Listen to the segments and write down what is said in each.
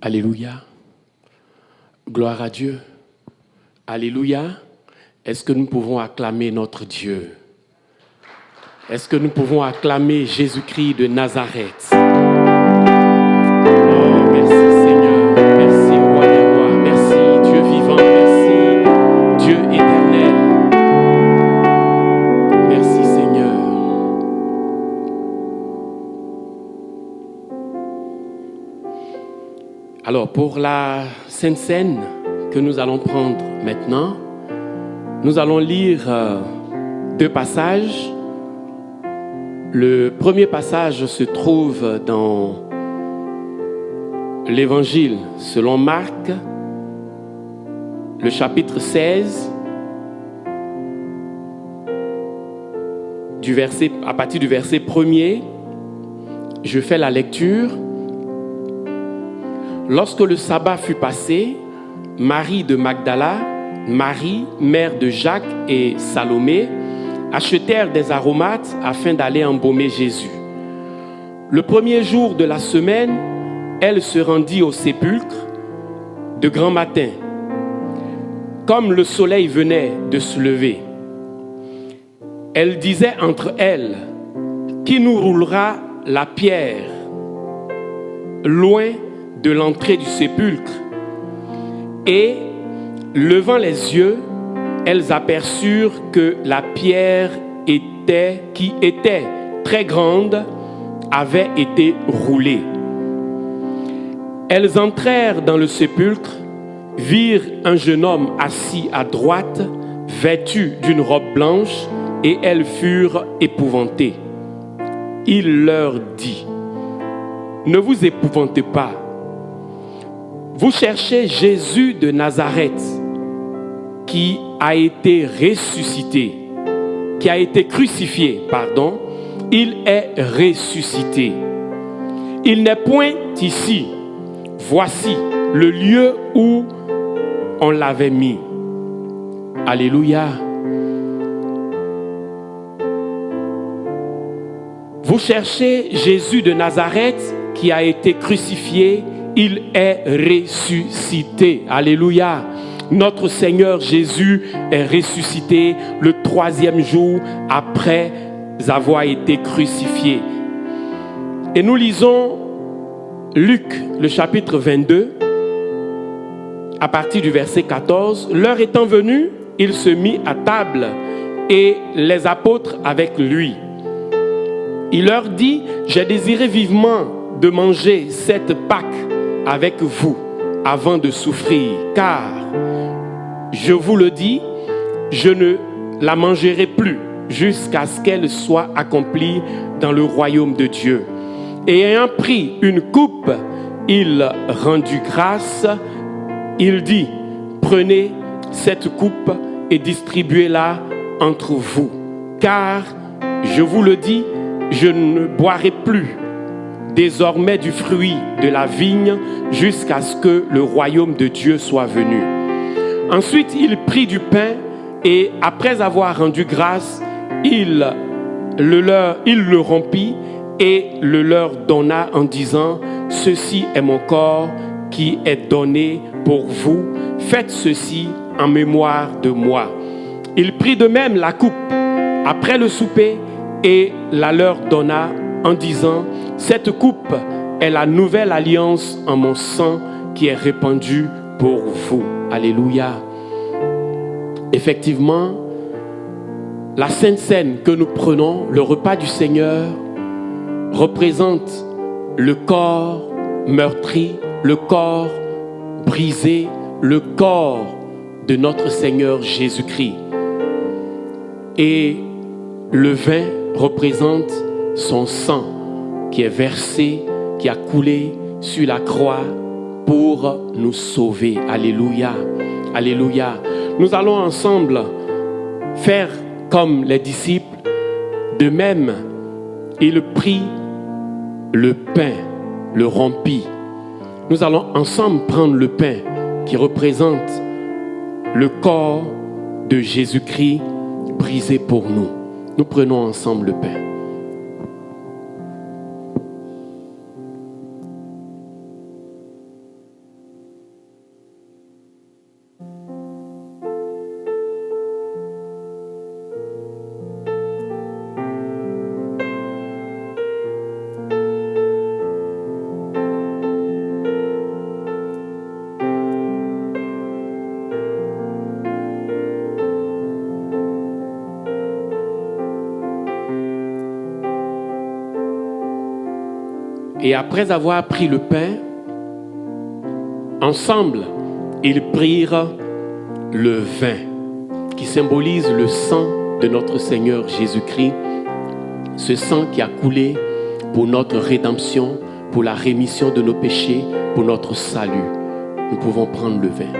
Alléluia. Gloire à Dieu. Alléluia. Est-ce que nous pouvons acclamer notre Dieu? Est-ce que nous pouvons acclamer Jésus-Christ de Nazareth? Oh, merci Seigneur. Merci Roi des Rois. Merci Dieu vivant. Merci Dieu éternel. Merci Seigneur. Alors, pour la Sainte Seine que nous allons prendre maintenant, nous allons lire deux passages. Le premier passage se trouve dans l'Évangile selon Marc, le chapitre 16, à partir du verset 1er. Je fais la lecture. Lorsque le sabbat fut passé, Marie de Magdala, Marie, mère de Jacques et Salomé, achetèrent des aromates afin d'aller embaumer Jésus. Le premier jour de la semaine, elle se rendit au sépulcre de grand matin, comme le soleil venait de se lever. Elle disait entre elles: qui nous roulera la pierre loin de l'entrée du sépulcre? Et, levant les yeux, elles aperçurent que la pierre qui était très grande avait été roulée. Elles entrèrent dans le sépulcre, virent un jeune homme assis à droite, vêtu d'une robe blanche, et elles furent épouvantées. Il leur dit: ne vous épouvantez pas. Vous cherchez Jésus de Nazareth, qui a été ressuscité, qui a été crucifié, pardon. Il est ressuscité. Il n'est point ici. Voici le lieu où on l'avait mis. Alléluia. Vous cherchez Jésus de Nazareth, qui a été crucifié. Il est ressuscité. Alléluia. Notre Seigneur Jésus est ressuscité le 3e jour après avoir été crucifié. Et nous lisons Luc, le chapitre 22, à partir du verset 14. L'heure étant venue, il se mit à table et les apôtres avec lui. Il leur dit: j'ai désiré vivement de manger cette Pâque avec vous avant de souffrir, car je vous le dis, je ne la mangerai plus jusqu'à ce qu'elle soit accomplie dans le royaume de Dieu. Et ayant pris une coupe, il rendit grâce. Il dit: prenez cette coupe et distribuez-la entre vous. Car, je vous le dis, je ne boirai plus désormais du fruit de la vigne jusqu'à ce que le royaume de Dieu soit venu. Ensuite, il prit du pain et, après avoir rendu grâce, il le rompit et le leur donna en disant: ceci est mon corps qui est donné pour vous. Faites ceci en mémoire de moi. Il prit de même la coupe après le souper et la leur donna en disant: cette coupe est la nouvelle alliance en mon sang qui est répandue pour vous. Alléluia. Effectivement, la Sainte Seine que nous prenons, le repas du Seigneur, représente le corps meurtri, le corps brisé, le corps de notre Seigneur Jésus-Christ. Et le vin représente son sang qui est versé, qui a coulé sur la croix pour nous sauver. Alléluia. Alléluia. Nous allons ensemble faire comme les disciples. De même, il prit le pain, le rompit. Nous allons ensemble prendre le pain qui représente le corps de Jésus-Christ brisé pour nous. Nous prenons ensemble le pain. Et après avoir pris le pain, ensemble, ils prirent le vin, qui symbolise le sang de notre Seigneur Jésus-Christ, ce sang qui a coulé pour notre rédemption, pour la rémission de nos péchés, pour notre salut. Nous pouvons prendre le vin.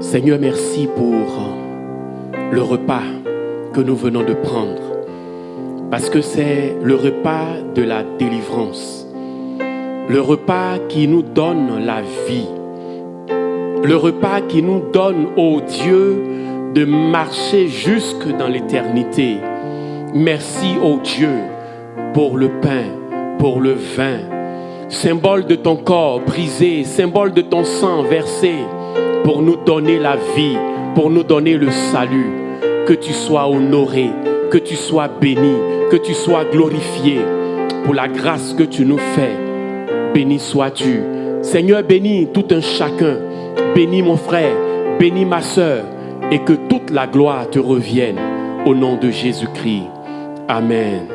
Seigneur, merci pour le repas que nous venons de prendre, parce que c'est le repas de la délivrance, le repas qui nous donne la vie, le repas qui nous donne, ô Dieu, de marcher jusque dans l'éternité. Merci, ô Dieu, pour le pain, pour le vin, symbole de ton corps brisé, symbole de ton sang versé, pour nous donner la vie, pour nous donner le salut. Que tu sois honoré, que tu sois béni, que tu sois glorifié pour la grâce que tu nous fais. Béni sois-tu. Seigneur, bénis tout un chacun. Bénis mon frère, bénis ma sœur, et que toute la gloire te revienne au nom de Jésus-Christ. Amen.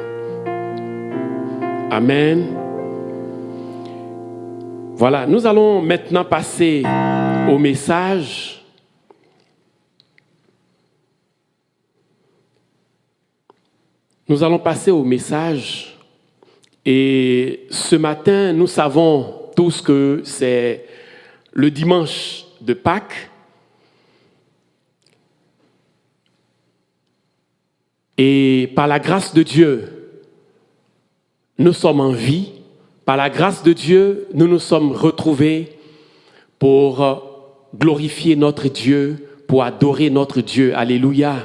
Amen. Voilà, nous allons maintenant passer au message. Nous allons passer au message. Et ce matin, nous savons tous que c'est le dimanche de Pâques. Et par la grâce de Dieu, nous sommes en vie. Par la grâce de Dieu, nous nous sommes retrouvés pour glorifier notre Dieu, pour adorer notre Dieu. Alléluia.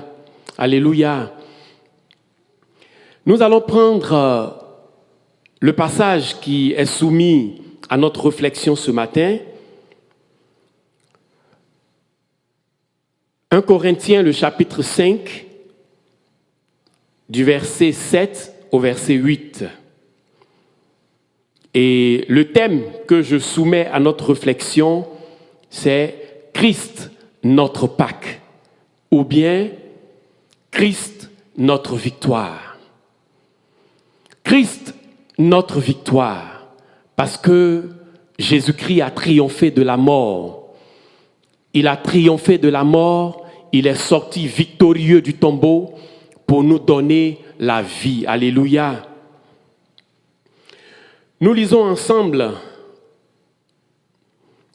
Alléluia. Nous allons prendre le passage qui est soumis à notre réflexion ce matin. 1 Corinthiens, le chapitre 5, du verset 7 au verset 8. Et le thème que je soumets à notre réflexion, c'est Christ, notre Pâques, ou bien Christ, notre victoire. Christ, notre victoire, parce que Jésus-Christ a triomphé de la mort. Il a triomphé de la mort, il est sorti victorieux du tombeau pour nous donner la vie. Alléluia. Nous lisons ensemble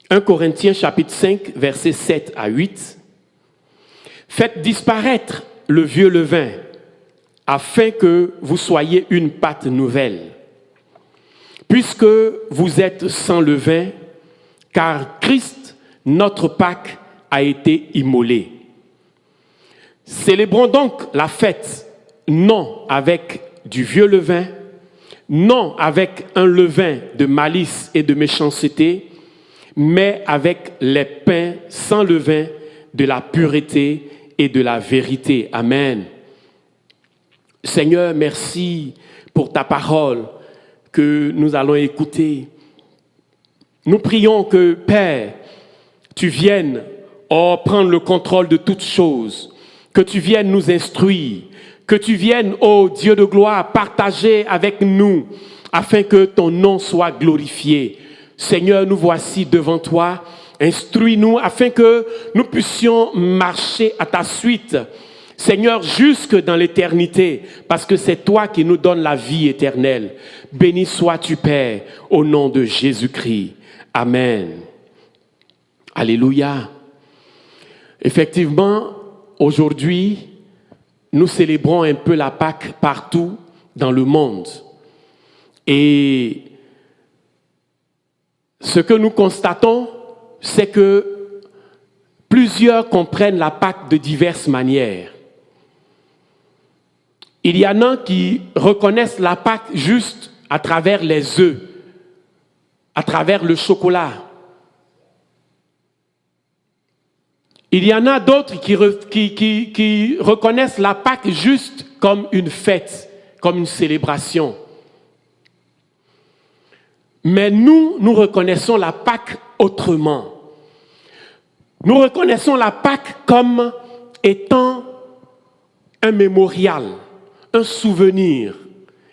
1 Corinthiens chapitre 5, versets 7 à 8. Faites disparaître le vieux levain, afin que vous soyez une pâte nouvelle. Puisque vous êtes sans levain, car Christ, notre Pâques, a été immolé. Célébrons donc la fête, non avec du vieux levain, non avec un levain de malice et de méchanceté, mais avec les pains sans levain de la pureté et de la vérité. Amen. Seigneur, merci pour ta parole que nous allons écouter. Nous prions que, Père, tu viennes prendre le contrôle de toutes choses, que tu viennes nous instruire, que tu viennes, ô Dieu de gloire, partager avec nous, afin que ton nom soit glorifié. Seigneur, nous voici devant toi. Instruis-nous afin que nous puissions marcher à ta suite. Seigneur, jusque dans l'éternité, parce que c'est toi qui nous donnes la vie éternelle. Béni sois-tu, Père, au nom de Jésus-Christ. Amen. Alléluia. Effectivement, aujourd'hui, nous célébrons un peu la Pâque partout dans le monde. Et ce que nous constatons, c'est que plusieurs comprennent la Pâque de diverses manières. Il y en a qui reconnaissent la Pâque juste à travers les œufs, à travers le chocolat. Il y en a d'autres qui reconnaissent la Pâque juste comme une fête, comme une célébration. Mais nous reconnaissons la Pâque autrement. Nous reconnaissons la Pâque comme étant un mémorial, un souvenir.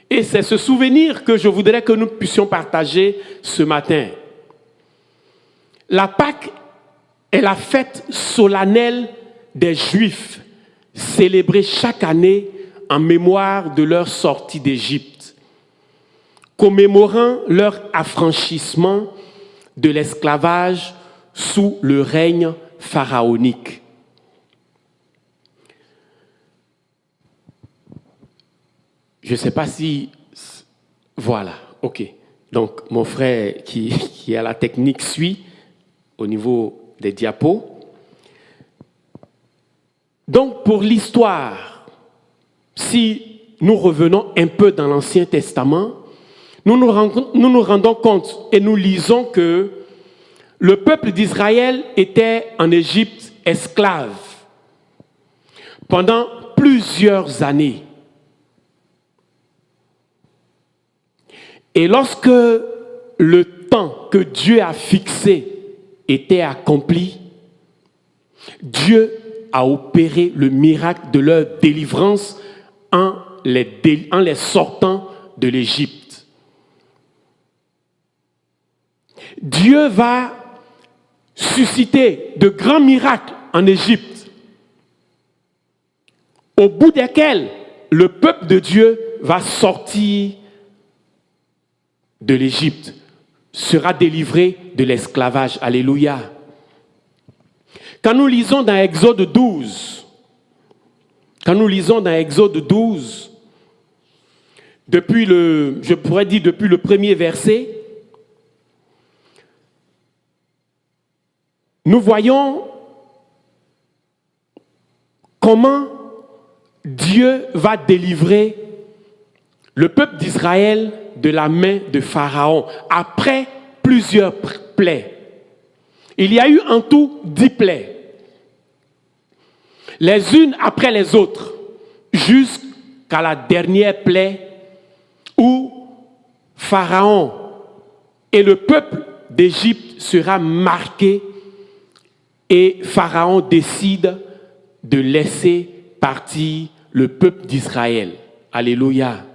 Et c'est ce souvenir que je voudrais que nous puissions partager ce matin. La Pâque est la fête solennelle des Juifs, célébrée chaque année en mémoire de leur sortie d'Égypte, commémorant leur affranchissement de l'esclavage sous le règne pharaonique. Je ne sais pas si... Voilà, ok. Donc, mon frère qui a la technique suit au niveau des diapos. Donc, pour l'histoire, si nous revenons un peu dans l'Ancien Testament, nous nous rendons compte et nous lisons que le peuple d'Israël était en Égypte esclave pendant plusieurs années. Et lorsque le temps que Dieu a fixé était accompli, Dieu a opéré le miracle de leur délivrance en les sortant de l'Égypte. Dieu va susciter de grands miracles en Égypte, au bout desquels le peuple de Dieu va sortir de l'Égypte, sera délivré de l'esclavage. Alléluia. Quand nous lisons dans Exode 12, depuis le premier verset, nous voyons comment Dieu va délivrer le peuple d'Israël de la main de Pharaon, après plusieurs plaies. Il y a eu en tout 10 plaies, les unes après les autres, jusqu'à la dernière plaie où Pharaon et le peuple d'Égypte sera marqué et Pharaon décide de laisser partir le peuple d'Israël. Alléluia.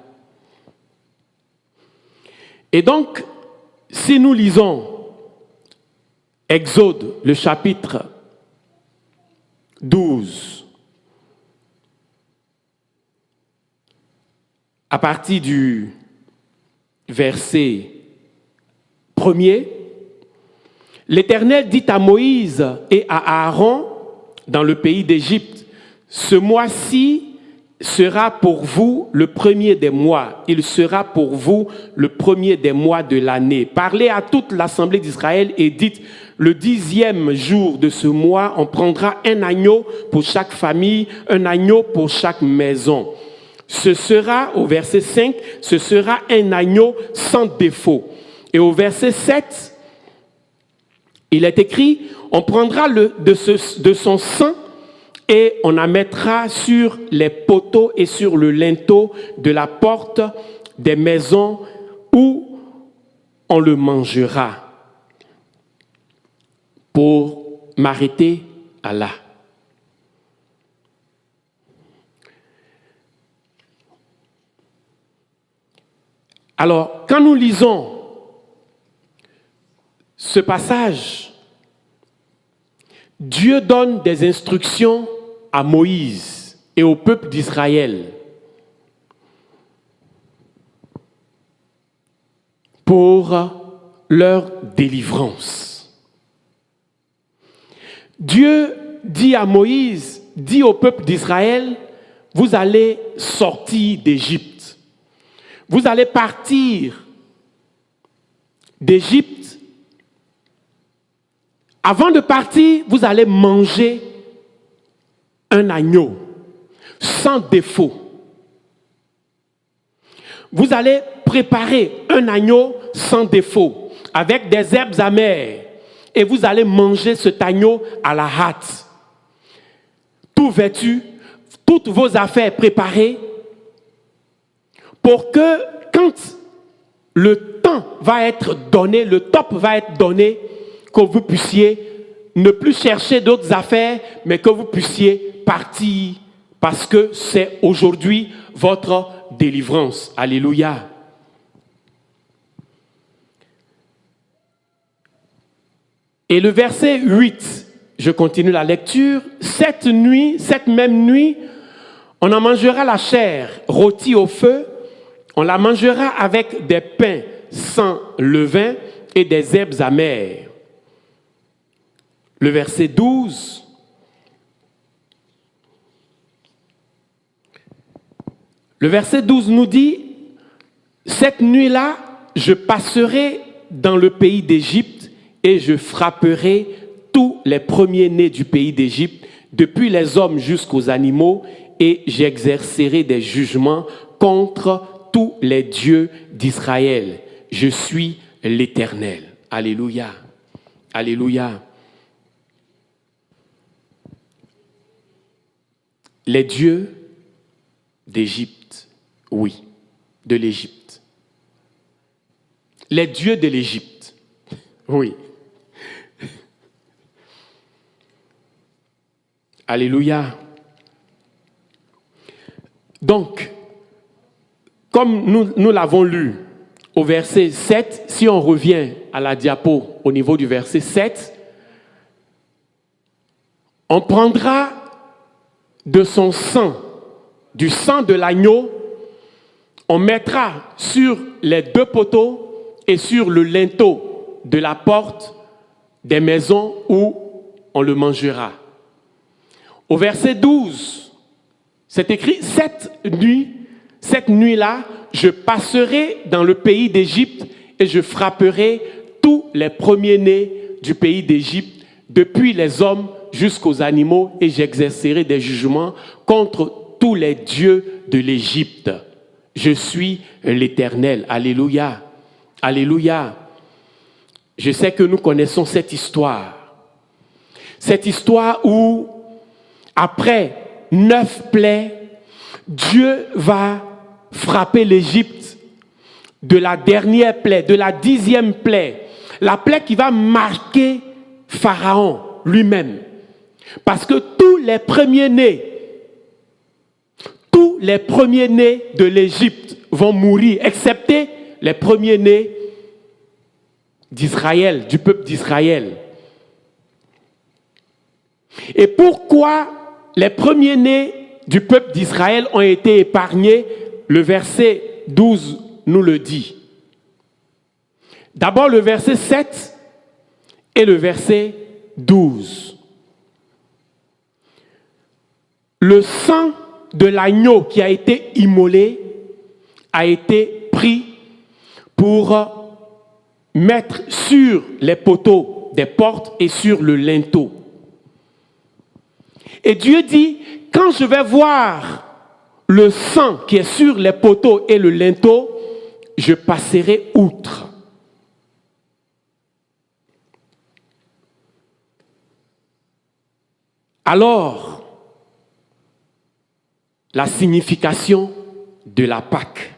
Et donc, si nous lisons Exode, le chapitre 12, à partir du verset 1er, l'Éternel dit à Moïse et à Aaron dans le pays d'Égypte, « Ce mois-ci sera pour vous le premier des mois. Il sera pour vous le premier des mois de l'année. Parlez à toute l'assemblée d'Israël et dites, le 10e jour de ce mois, on prendra un agneau pour chaque famille, un agneau pour chaque maison. Ce sera, au verset 5, ce sera un agneau sans défaut. Et au verset 7, il est écrit, on prendra de son sang et on en mettra sur les poteaux et sur le linteau de la porte des maisons où on le mangera. Pour m'arrêter à là. Alors, quand nous lisons ce passage, Dieu donne des instructions à Moïse et au peuple d'Israël pour leur délivrance. Dieu dit à Moïse, dit au peuple d'Israël, vous allez sortir d'Égypte. Vous allez partir d'Égypte. Avant de partir, vous allez manger un agneau sans défaut. Vous allez préparer un agneau sans défaut avec des herbes amères et vous allez manger cet agneau à la hâte. Tout vêtu, toutes vos affaires préparées pour que quand le temps va être donné, le top va être donné, que vous puissiez ne plus chercher d'autres affaires, mais que vous puissiez partir parce que c'est aujourd'hui votre délivrance. Alléluia. Et le verset 8, je continue la lecture. Cette même nuit, on en mangera la chair rôtie au feu, on la mangera avec des pains sans levain et des herbes amères. Le verset 12. Le verset 12 nous dit, cette nuit-là, je passerai dans le pays d'Égypte et je frapperai tous les premiers-nés du pays d'Égypte, depuis les hommes jusqu'aux animaux, et j'exercerai des jugements contre tous les dieux d'Israël. Je suis l'Éternel. Alléluia. Alléluia. Les dieux d'Égypte, oui, de l'Égypte. Les dieux de l'Égypte, oui. Alléluia. Donc, comme nous l'avons lu au verset 7, si on revient à la diapo au niveau du verset 7, on prendra de son sang, du sang de l'agneau, on mettra sur les deux poteaux et sur le linteau de la porte des maisons où on le mangera. Au verset 12, c'est écrit, cette nuit-là, je passerai dans le pays d'Égypte et je frapperai tous les premiers-nés du pays d'Égypte, depuis les hommes jusqu'aux animaux, et j'exercerai des jugements contre tous les dieux de l'Égypte. Je suis l'Éternel. Alléluia. Alléluia. Je sais que nous connaissons cette histoire. Cette histoire où, après 9 plaies, Dieu va frapper l'Égypte de la dernière plaie, de la 10e plaie. La plaie qui va marquer Pharaon lui-même. Parce que tous les premiers-nés de l'Égypte vont mourir, excepté les premiers-nés d'Israël, du peuple d'Israël. Et pourquoi les premiers-nés du peuple d'Israël ont été épargnés? Le verset 12 nous le dit. D'abord le verset 7 et le verset 12. Le sang de l'agneau qui a été immolé a été pris pour mettre sur les poteaux des portes et sur le linteau. Et Dieu dit, quand je vais voir le sang qui est sur les poteaux et le linteau, je passerai outre. Alors, la signification de la Pâque.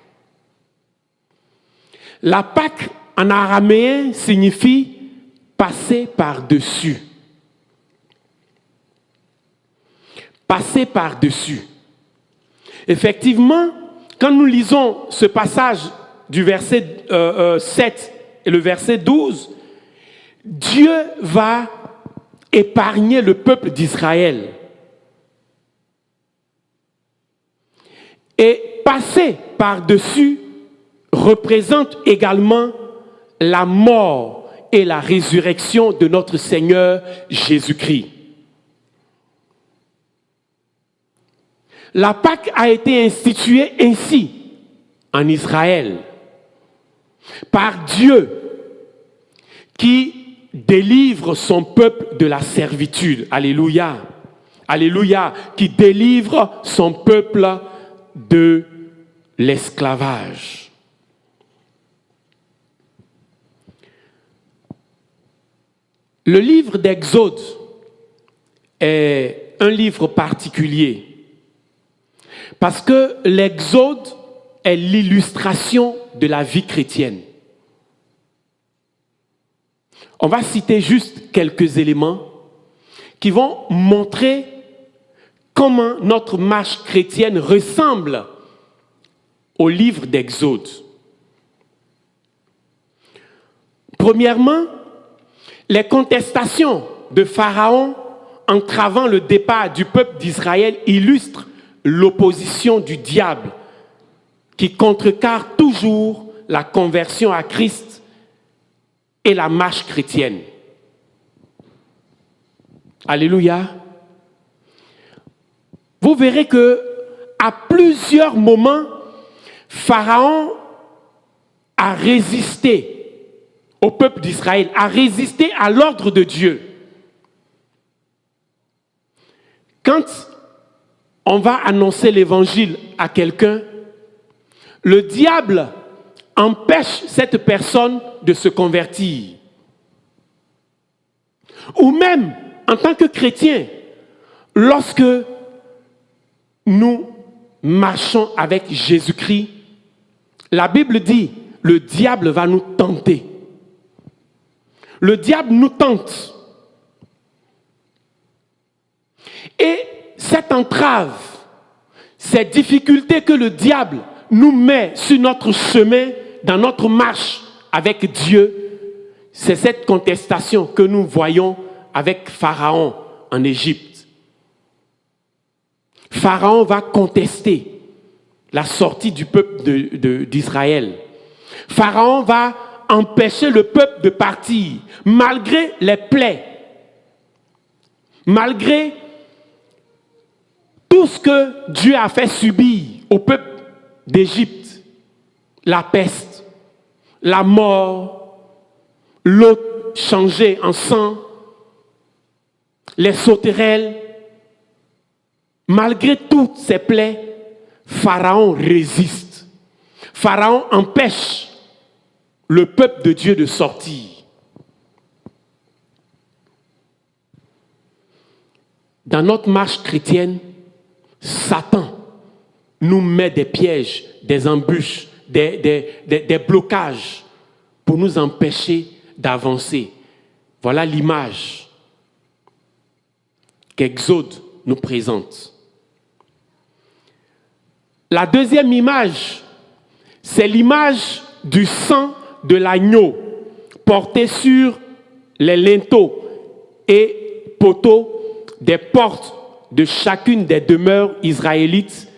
La Pâque en araméen signifie passer par-dessus. Passer par-dessus. Effectivement, quand nous lisons ce passage du verset 7 et le verset 12, Dieu va épargner le peuple d'Israël. Et passer par-dessus représente également la mort et la résurrection de notre Seigneur Jésus-Christ. La Pâque a été instituée ainsi en Israël par Dieu qui délivre son peuple de la servitude. Alléluia. Alléluia. Qui délivre son peuple de l'esclavage. Le livre d'Exode est un livre particulier parce que l'Exode est l'illustration de la vie chrétienne. On va citer juste quelques éléments qui vont montrer comment notre marche chrétienne ressemble au livre d'Exode. Premièrement, les contestations de Pharaon entravant le départ du peuple d'Israël illustrent l'opposition du diable qui contrecarre toujours la conversion à Christ et la marche chrétienne. Alléluia. Vous verrez que à plusieurs moments, Pharaon a résisté au peuple d'Israël, a résisté à l'ordre de Dieu. Quand on va annoncer l'évangile à quelqu'un, le diable empêche cette personne de se convertir. Ou même, en tant que chrétien, lorsque nous marchons avec Jésus-Christ, la Bible dit, le diable va nous tenter. Le diable nous tente. Et cette entrave, ces difficultés que le diable nous met sur notre chemin, dans notre marche avec Dieu, c'est cette contestation que nous voyons avec Pharaon en Égypte. Pharaon va contester la sortie du peuple d'Israël. Pharaon va empêcher le peuple de partir, malgré les plaies, malgré tout ce que Dieu a fait subir au peuple d'Égypte, la peste, la mort, l'eau changée en sang, les sauterelles. Malgré toutes ces plaies, Pharaon résiste. Pharaon empêche le peuple de Dieu de sortir. Dans notre marche chrétienne, Satan nous met des pièges, des embûches, des blocages pour nous empêcher d'avancer. Voilà l'image qu'Exode nous présente. La deuxième image, c'est l'image du sang de l'agneau porté sur les linteaux et poteaux des portes de chacune des demeures israélites,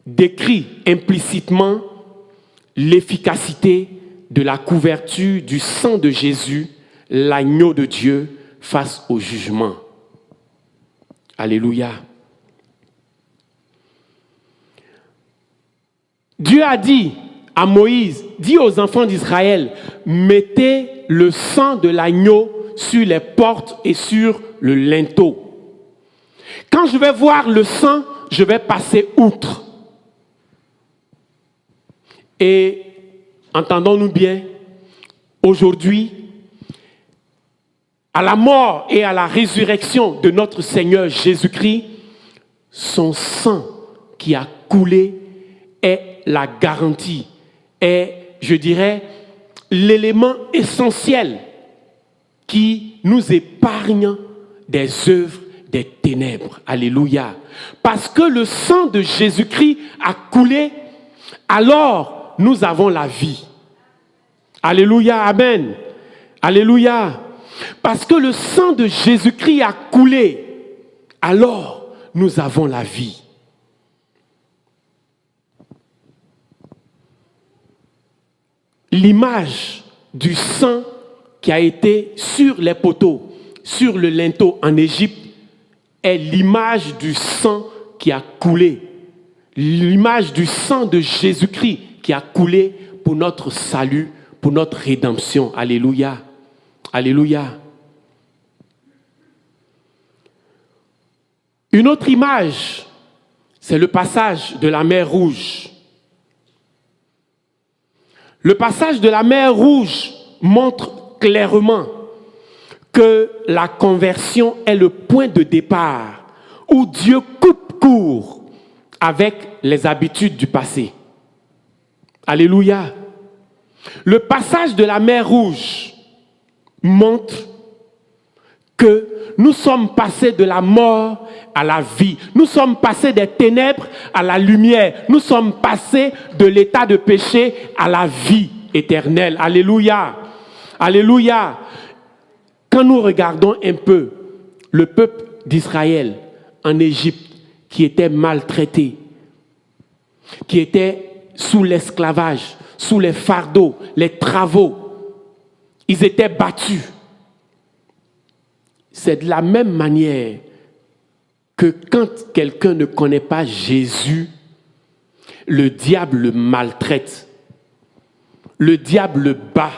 décrit implicitement l'efficacité de la couverture du sang de Jésus, l'agneau de Dieu, face au jugement. Alléluia. Dieu a dit à Moïse, dit aux enfants d'Israël, mettez le sang de l'agneau sur les portes et sur le linteau. Quand je vais voir le sang, je vais passer outre. Et entendons-nous bien, aujourd'hui, à la mort et à la résurrection de notre Seigneur Jésus-Christ, son sang qui a coulé est la garantie, est, je dirais, l'élément essentiel qui nous épargne des œuvres des ténèbres. Alléluia. Parce que le sang de Jésus-Christ a coulé, alors nous avons la vie. Alléluia. Amen. Alléluia. Parce que le sang de Jésus-Christ a coulé, alors nous avons la vie. L'image du sang qui a été sur les poteaux, sur le linteau en Égypte, est l'image du sang qui a coulé. L'image du sang de Jésus-Christ qui a coulé pour notre salut, pour notre rédemption. Alléluia. Alléluia. Une autre image, c'est le passage de la mer Rouge. Le passage de la mer Rouge montre clairement que la conversion est le point de départ où Dieu coupe court avec les habitudes du passé. Alléluia. Le passage de la mer Rouge montre que nous sommes passés de la mort à la vie. Nous sommes passés des ténèbres à la lumière. Nous sommes passés de l'état de péché à la vie éternelle. Alléluia. Alléluia. Quand nous regardons un peu le peuple d'Israël en Égypte qui était maltraité, qui était sous l'esclavage, sous les fardeaux, les travaux, ils étaient battus. C'est de la même manière que quand quelqu'un ne connaît pas Jésus, le diable le maltraite, le diable le bat,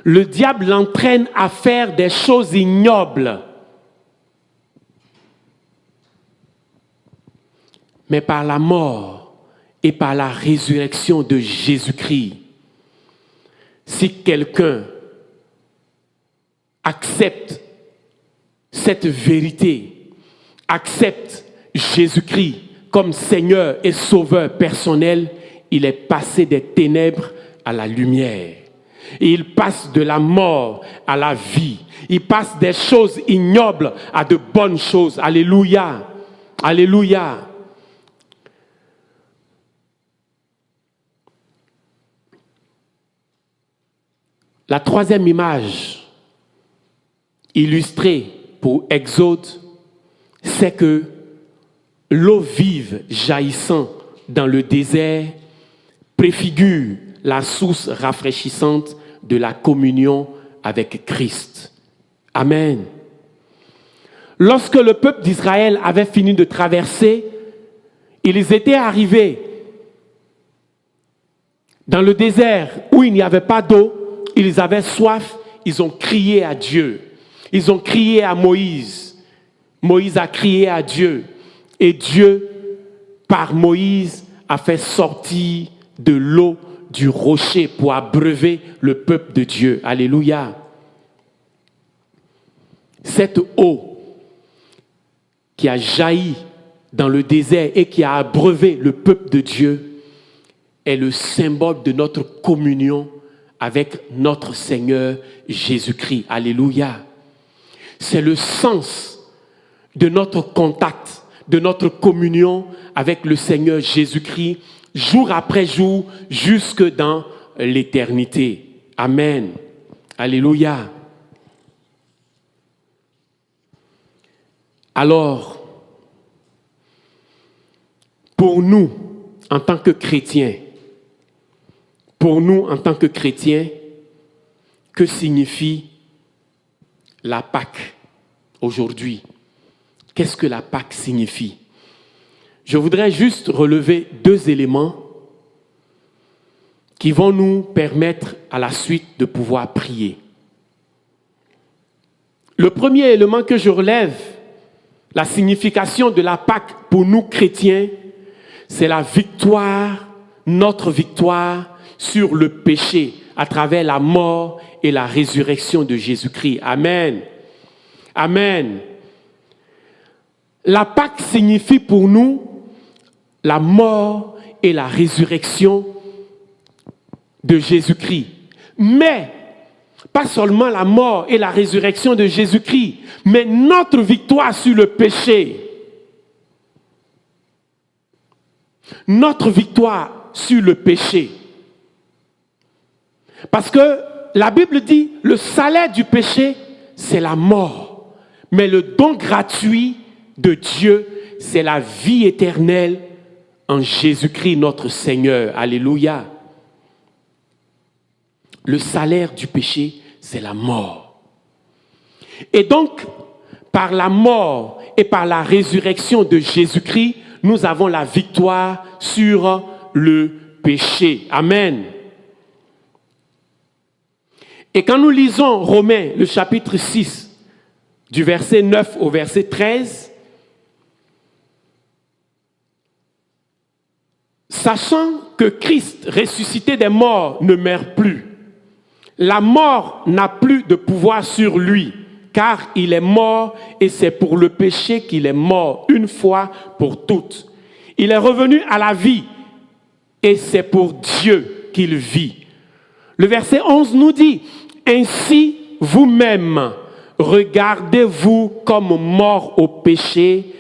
le diable l'entraîne à faire des choses ignobles. Mais par la mort et par la résurrection de Jésus-Christ, si quelqu'un accepte cette vérité, accepte Jésus-Christ comme Seigneur et Sauveur personnel, il est passé des ténèbres à la lumière. Et il passe de la mort à la vie. Il passe des choses ignobles à de bonnes choses. Alléluia. Alléluia. La troisième image illustrée pour Exode, c'est que l'eau vive jaillissant dans le désert préfigure la source rafraîchissante de la communion avec Christ. Amen. Lorsque le peuple d'Israël avait fini de traverser, ils étaient arrivés dans le désert où il n'y avait pas d'eau. Ils avaient soif, ils ont crié à Dieu. Ils ont crié à Moïse. Moïse a crié à Dieu. Et Dieu, par Moïse, a fait sortir de l'eau du rocher pour abreuver le peuple de Dieu. Alléluia. Cette eau qui a jailli dans le désert et qui a abreuvé le peuple de Dieu est le symbole de notre communion avec notre Seigneur Jésus-Christ. Alléluia. C'est le sens de notre contact, de notre communion avec le Seigneur Jésus-Christ, jour après jour, jusque dans l'éternité. Amen. Alléluia. Alors, pour nous, en tant que chrétiens, que signifie la Pâque aujourd'hui? Qu'est-ce que la Pâque signifie? Je voudrais juste relever deux éléments qui vont nous permettre à la suite de pouvoir prier. Le premier élément que je relève, la signification de la Pâque pour nous chrétiens, c'est la victoire, notre victoire sur le péché à travers la mort et la résurrection de Jésus-Christ. Amen. Amen. La Pâque signifie pour nous la mort et la résurrection de Jésus-Christ. Mais, pas seulement la mort et la résurrection de Jésus-Christ, mais notre victoire sur le péché. Notre victoire sur le péché. Parce que la Bible dit, le salaire du péché, c'est la mort. Mais le don gratuit de Dieu, c'est la vie éternelle en Jésus-Christ notre Seigneur. Alléluia. Le salaire du péché, c'est la mort. Et donc, par la mort et par la résurrection de Jésus-Christ, nous avons la victoire sur le péché. Amen. Et quand nous lisons Romains, le chapitre 6, du verset 9 au verset 13, sachant que Christ, ressuscité des morts, ne meurt plus, la mort n'a plus de pouvoir sur lui, car il est mort et c'est pour le péché qu'il est mort une fois pour toutes. Il est revenu à la vie et c'est pour Dieu qu'il vit. Le verset 11 nous dit, « Ainsi vous-même, regardez-vous comme mort au péché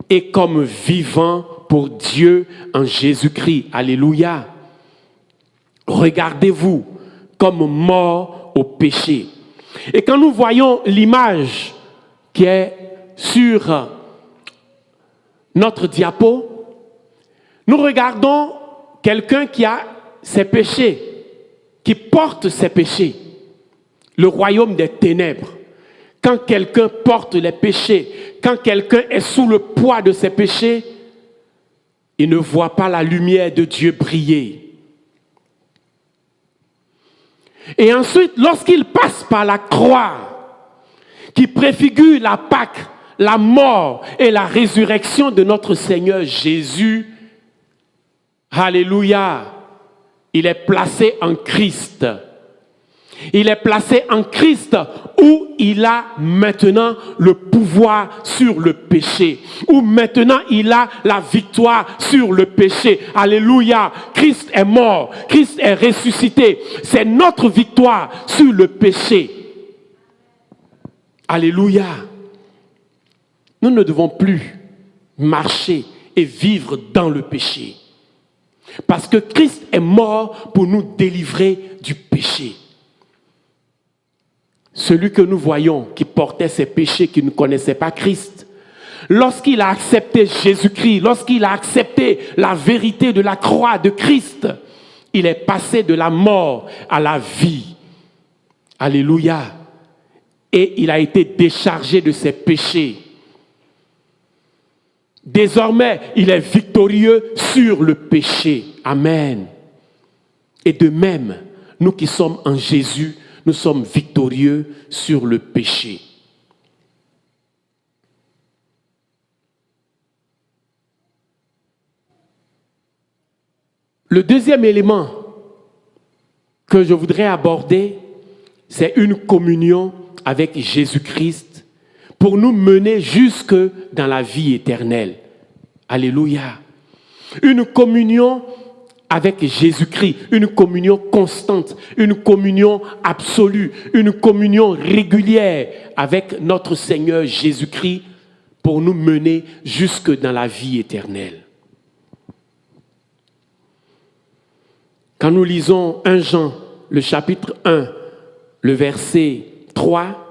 et comme vivant pour Dieu en Jésus-Christ. » Alléluia. Regardez-vous comme mort au péché. Et quand nous voyons l'image qui est sur notre diapo, nous regardons quelqu'un qui a ses péchés, qui porte ses péchés. Le royaume des ténèbres. Quand quelqu'un porte les péchés, quand quelqu'un est sous le poids de ses péchés, il ne voit pas la lumière de Dieu briller. Et ensuite, lorsqu'il passe par la croix, qui préfigure la Pâque, la mort et la résurrection de notre Seigneur Jésus, alléluia, il est placé en Christ. Il est placé en Christ où il a maintenant le pouvoir sur le péché, où maintenant il a la victoire sur le péché. Alléluia, Christ est mort, Christ est ressuscité. C'est notre victoire sur le péché. Alléluia. Nous ne devons plus marcher et vivre dans le péché. Parce que Christ est mort pour nous délivrer du péché. Celui que nous voyons qui portait ses péchés, qui ne connaissait pas Christ, lorsqu'il a accepté Jésus-Christ, lorsqu'il a accepté la vérité de la croix de Christ, il est passé de la mort à la vie. Alléluia. Et il a été déchargé de ses péchés. Désormais, il est victorieux sur le péché. Amen. Et de même, nous qui sommes en Jésus, nous sommes victorieux sur le péché. Le deuxième élément que je voudrais aborder, c'est une communion avec Jésus-Christ pour nous mener jusque dans la vie éternelle. Alléluia. Une communion avec Jésus-Christ, une communion constante, une communion absolue, une communion régulière avec notre Seigneur Jésus-Christ pour nous mener jusque dans la vie éternelle. Quand nous lisons 1 Jean, le chapitre 1, le verset 3,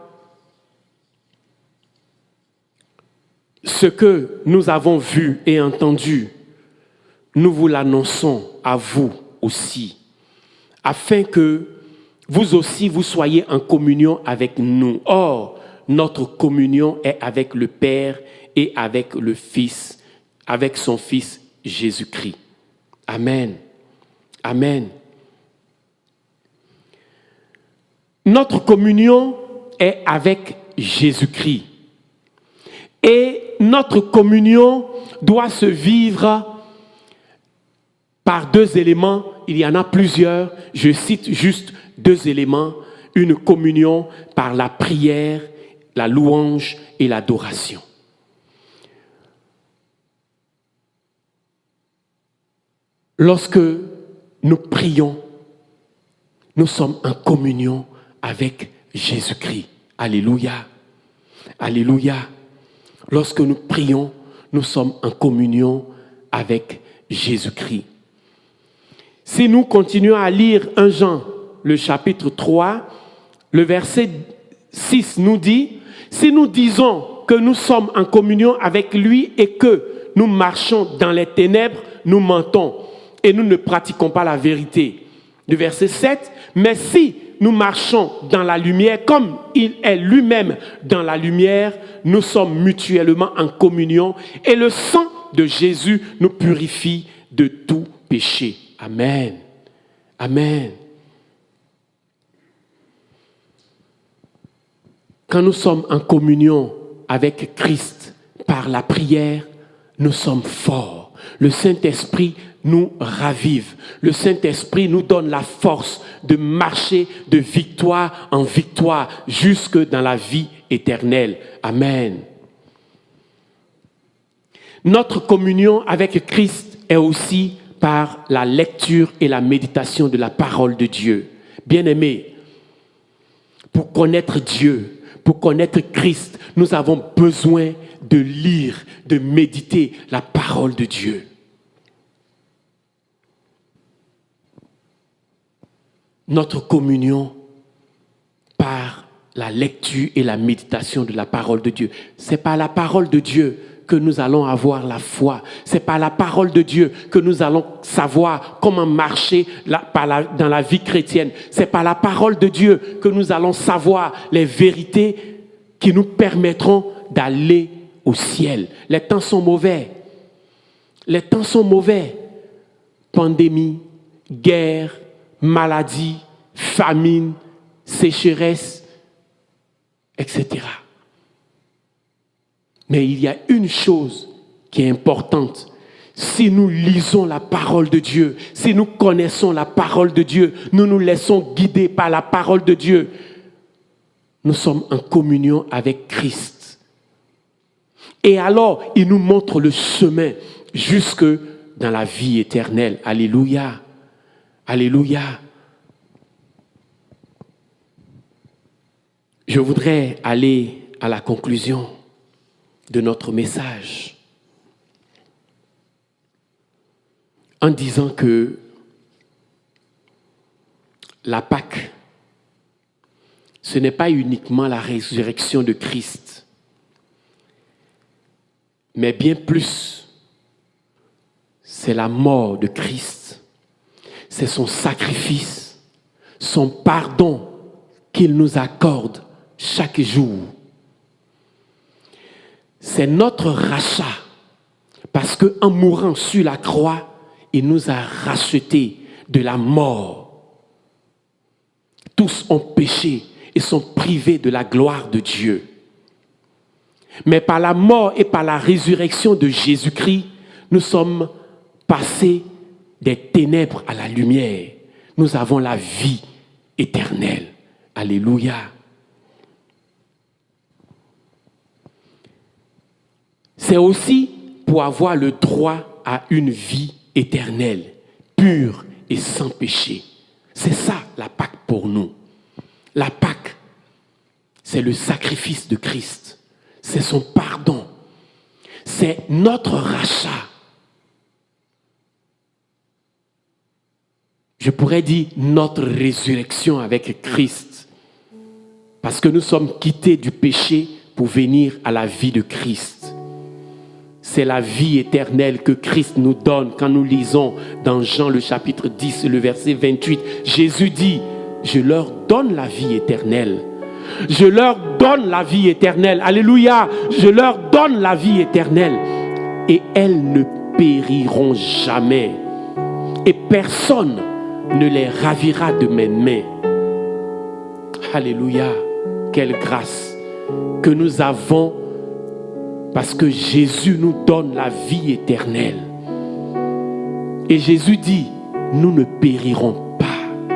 ce que nous avons vu et entendu, nous vous l'annonçons à vous aussi, afin que vous aussi vous soyez en communion avec nous. Or, notre communion est avec le Père et avec le Fils, avec son Fils Jésus-Christ. Amen. Amen. Notre communion est avec Jésus-Christ. Et notre communion doit se vivre par deux éléments. Il y en a plusieurs. Je cite juste deux éléments. Une communion par la prière, la louange et l'adoration. Lorsque nous prions, nous sommes en communion avec Jésus-Christ. Alléluia. Alléluia. Lorsque nous prions, nous sommes en communion avec Jésus-Christ. Si nous continuons à lire 1 Jean, le chapitre 3, le verset 6 nous dit, « Si nous disons que nous sommes en communion avec lui et que nous marchons dans les ténèbres, nous mentons et nous ne pratiquons pas la vérité. » Le verset 7, « Mais si nous marchons dans la lumière, comme il est lui-même dans la lumière, nous sommes mutuellement en communion et le sang de Jésus nous purifie de tout péché. » Amen. Amen. Quand nous sommes en communion avec Christ par la prière, nous sommes forts. Le Saint-Esprit nous ravive. Le Saint-Esprit nous donne la force de marcher de victoire en victoire jusque dans la vie éternelle. Amen. Notre communion avec Christ est aussi par la lecture et la méditation de la parole de Dieu. Bien-aimés, pour connaître Dieu, pour connaître Christ, nous avons besoin de lire, de méditer la parole de Dieu. Notre communion par la lecture et la méditation de la parole de Dieu. C'est par la parole de Dieu que nous allons avoir la foi. C'est par la parole de Dieu que nous allons savoir comment marcher dans la vie chrétienne. C'est par la parole de Dieu que nous allons savoir les vérités qui nous permettront d'aller au ciel. Les temps sont mauvais. Les temps sont mauvais. Pandémie, guerre, maladie, famine, sécheresse, etc. Mais il y a une chose qui est importante. Si nous lisons la parole de Dieu, si nous connaissons la parole de Dieu, nous nous laissons guider par la parole de Dieu, nous sommes en communion avec Christ. Et alors, il nous montre le chemin jusque dans la vie éternelle. Alléluia. Alléluia. Je voudrais aller à la conclusion de notre message en disant que la Pâque, ce n'est pas uniquement la résurrection de Christ, mais bien plus, c'est la mort de Christ. C'est son sacrifice, son pardon qu'il nous accorde chaque jour. C'est notre rachat, parce qu'en mourant sur la croix, il nous a rachetés de la mort. Tous ont péché et sont privés de la gloire de Dieu. Mais par la mort et par la résurrection de Jésus-Christ, nous sommes passés des ténèbres à la lumière. Nous avons la vie éternelle. Alléluia. C'est aussi pour avoir le droit à une vie éternelle, pure et sans péché. C'est ça la Pâque pour nous. La Pâque, c'est le sacrifice de Christ. C'est son pardon. C'est notre rachat. Je pourrais dire notre résurrection avec Christ. Parce que nous sommes quittés du péché pour venir à la vie de Christ. C'est la vie éternelle que Christ nous donne quand nous lisons dans Jean le chapitre 10, le verset 28. Jésus dit, je leur donne la vie éternelle. Je leur donne la vie éternelle. Alléluia. Je leur donne la vie éternelle. Et elles ne périront jamais. Et personne ne les ravira de mes mains. Alléluia. Quelle grâce que nous avons parce que Jésus nous donne la vie éternelle. Et Jésus dit, nous ne périrons pas.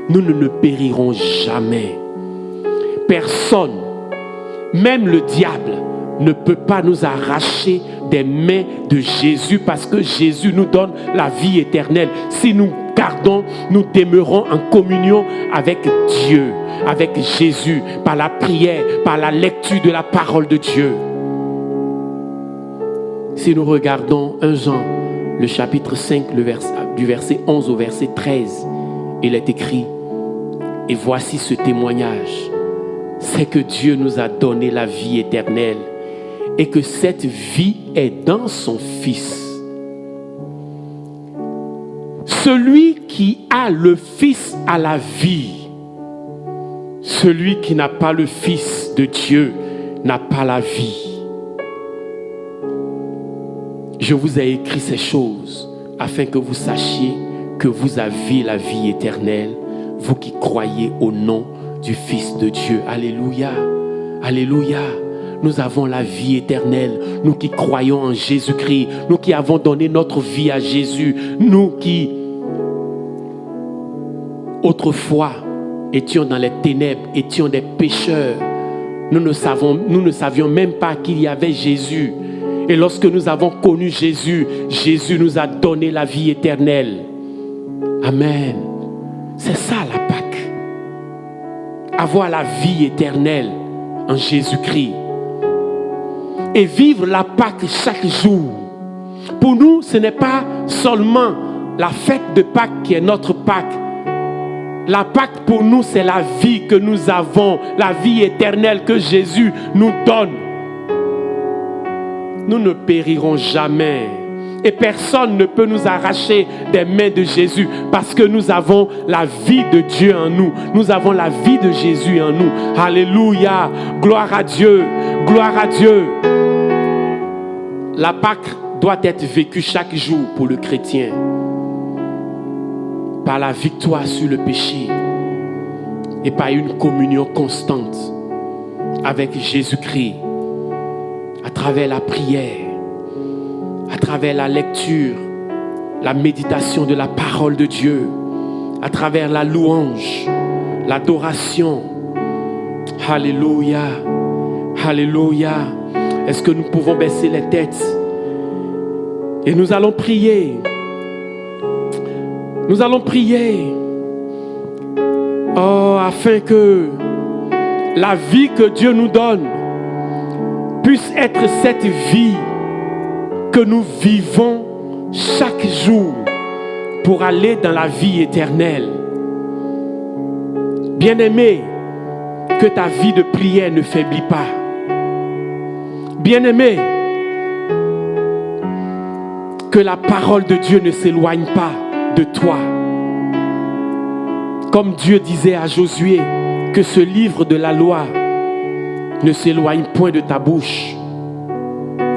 Nous ne périrons jamais. Personne, même le diable, ne peut pas nous arracher des mains de Jésus parce que Jésus nous donne la vie éternelle. Si nous gardons, nous demeurons en communion avec Dieu, avec Jésus, par la prière, par la lecture de la parole de Dieu. Si nous regardons 1 Jean, le chapitre 5, du verset 11 au verset 13, il est écrit, et voici ce témoignage, c'est que Dieu nous a donné la vie éternelle et que cette vie est dans son Fils. Celui qui a le Fils a la vie. Celui qui n'a pas le Fils de Dieu n'a pas la vie. Je vous ai écrit ces choses afin que vous sachiez que vous avez la vie éternelle, vous qui croyez au nom du Fils de Dieu. Alléluia. Alléluia. Nous avons la vie éternelle. Nous qui croyons en Jésus-Christ. Nous qui avons donné notre vie à Jésus. Nous qui, autrefois, étions dans les ténèbres, étions des pécheurs. Nous ne savions même pas qu'il y avait Jésus. Et lorsque nous avons connu Jésus, Jésus nous a donné la vie éternelle. Amen. C'est ça la Pâque. Avoir la vie éternelle en Jésus-Christ. Et vivre la Pâque chaque jour. Pour nous, ce n'est pas seulement la fête de Pâques qui est notre Pâque. La Pâque pour nous, c'est la vie que nous avons, la vie éternelle que Jésus nous donne. Nous ne périrons jamais. Et personne ne peut nous arracher des mains de Jésus parce que nous avons la vie de Dieu en nous. Nous avons la vie de Jésus en nous. Alléluia. Gloire à Dieu. Gloire à Dieu. La Pâque doit être vécue chaque jour pour le chrétien. Par la victoire sur le péché et par une communion constante avec Jésus-Christ à travers la prière, à travers la lecture, la méditation de la parole de Dieu, à travers la louange, l'adoration. Alléluia, alléluia. Est-ce que nous pouvons baisser les têtes et nous allons prier? Nous allons prier afin que la vie que Dieu nous donne puisse être cette vie que nous vivons chaque jour pour aller dans la vie éternelle. Bien-aimé, que ta vie de prière ne faiblit pas. Bien-aimé, que la parole de Dieu ne s'éloigne pas de toi. Comme Dieu disait à Josué, que ce livre de la loi ne s'éloigne point de ta bouche.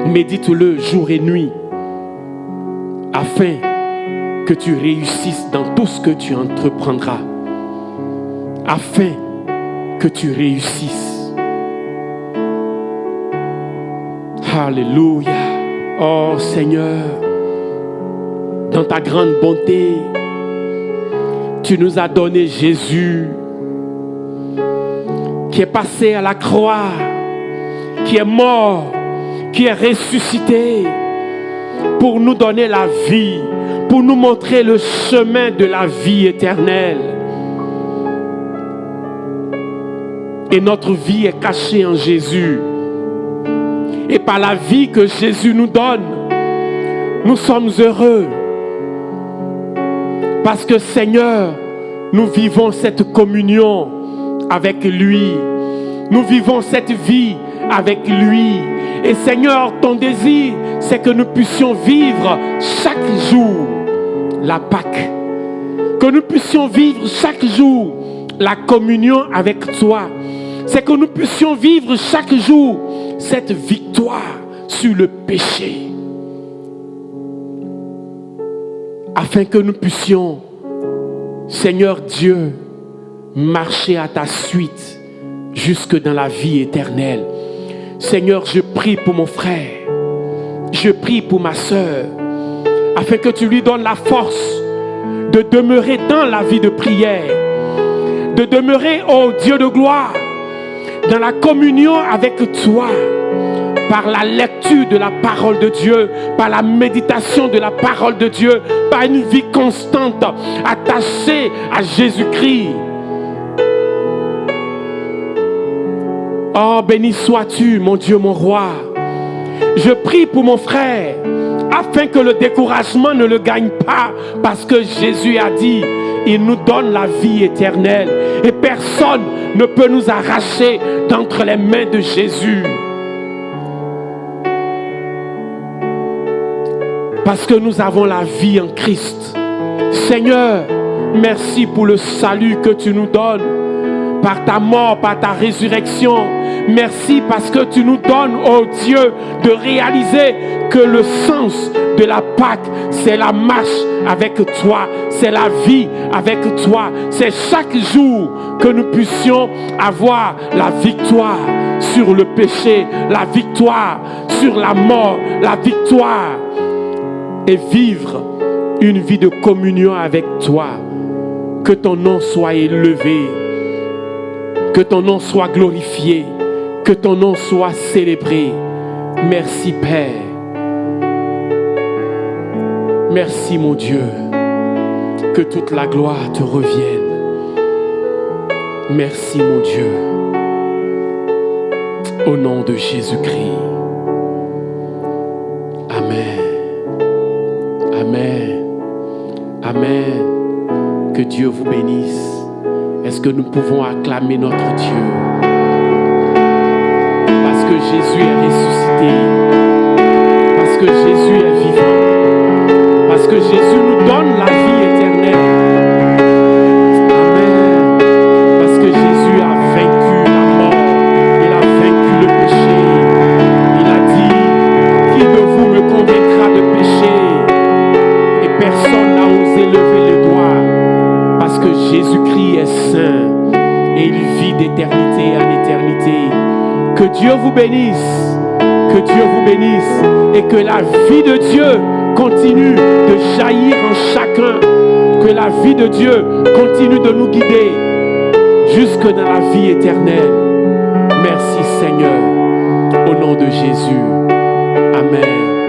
Médite-le jour et nuit, afin que tu réussisses dans tout ce que tu entreprendras. Afin que tu réussisses. Alléluia. Oh Seigneur, dans ta grande bonté, tu nous as donné Jésus, qui est passé à la croix, qui est mort, qui est ressuscité, pour nous donner la vie, pour nous montrer le chemin de la vie éternelle. Et notre vie est cachée en Jésus. Et par la vie que Jésus nous donne, nous sommes heureux. Parce que Seigneur, nous vivons cette communion avec lui. Nous vivons cette vie avec lui. Et Seigneur, ton désir, c'est que nous puissions vivre chaque jour la Pâque. Que nous puissions vivre chaque jour la communion avec toi. C'est que nous puissions vivre chaque jour cette victoire sur le péché. Afin que nous puissions, Seigneur Dieu, marcher à ta suite jusque dans la vie éternelle. Seigneur, je prie pour mon frère, je prie pour ma sœur, afin que tu lui donnes la force de demeurer dans la vie de prière, de demeurer, ô Dieu de gloire, dans la communion avec toi, par la lecture de la parole de Dieu, par la méditation de la parole de Dieu, par une vie constante, attachée à Jésus-Christ. Oh, béni sois-tu, mon Dieu, mon roi. Je prie pour mon frère, afin que le découragement ne le gagne pas, parce que Jésus a dit, il nous donne la vie éternelle, et personne ne peut nous arracher d'entre les mains de Jésus. Parce que nous avons la vie en Christ. Seigneur, merci pour le salut que tu nous donnes par ta mort, par ta résurrection. Merci parce que tu nous donnes, oh Dieu, de réaliser que le sens de la Pâque, c'est la marche avec toi, c'est la vie avec toi. C'est chaque jour que nous puissions avoir la victoire sur le péché, la victoire sur la mort, la victoire, et vivre une vie de communion avec toi. Que ton nom soit élevé, que ton nom soit glorifié, que ton nom soit célébré. Merci Père. Merci mon Dieu. Que toute la gloire te revienne. Merci mon Dieu. Au nom de Jésus-Christ. Amen. Amen. Amen. Que Dieu vous bénisse. Est-ce que nous pouvons acclamer notre Dieu? Parce que Jésus est ressuscité. Parce que Jésus est vivant. Parce que Jésus nous donne la vie éternelle. Amen. Parce que Jésus a vaincu la mort. Il a vaincu le péché. Il a dit, qui de vous me convaincra de péché? Et personne n'a osé lever le doigt. Parce que Jésus-Christ est saint. Et il vit d'éternité en éternité. Que Dieu vous bénisse. Que Dieu vous bénisse. Et que la vie de Dieu continue de jaillir en chacun. Que la vie de Dieu continue de nous guider jusque dans la vie éternelle. Merci Seigneur. Au nom de Jésus. Amen.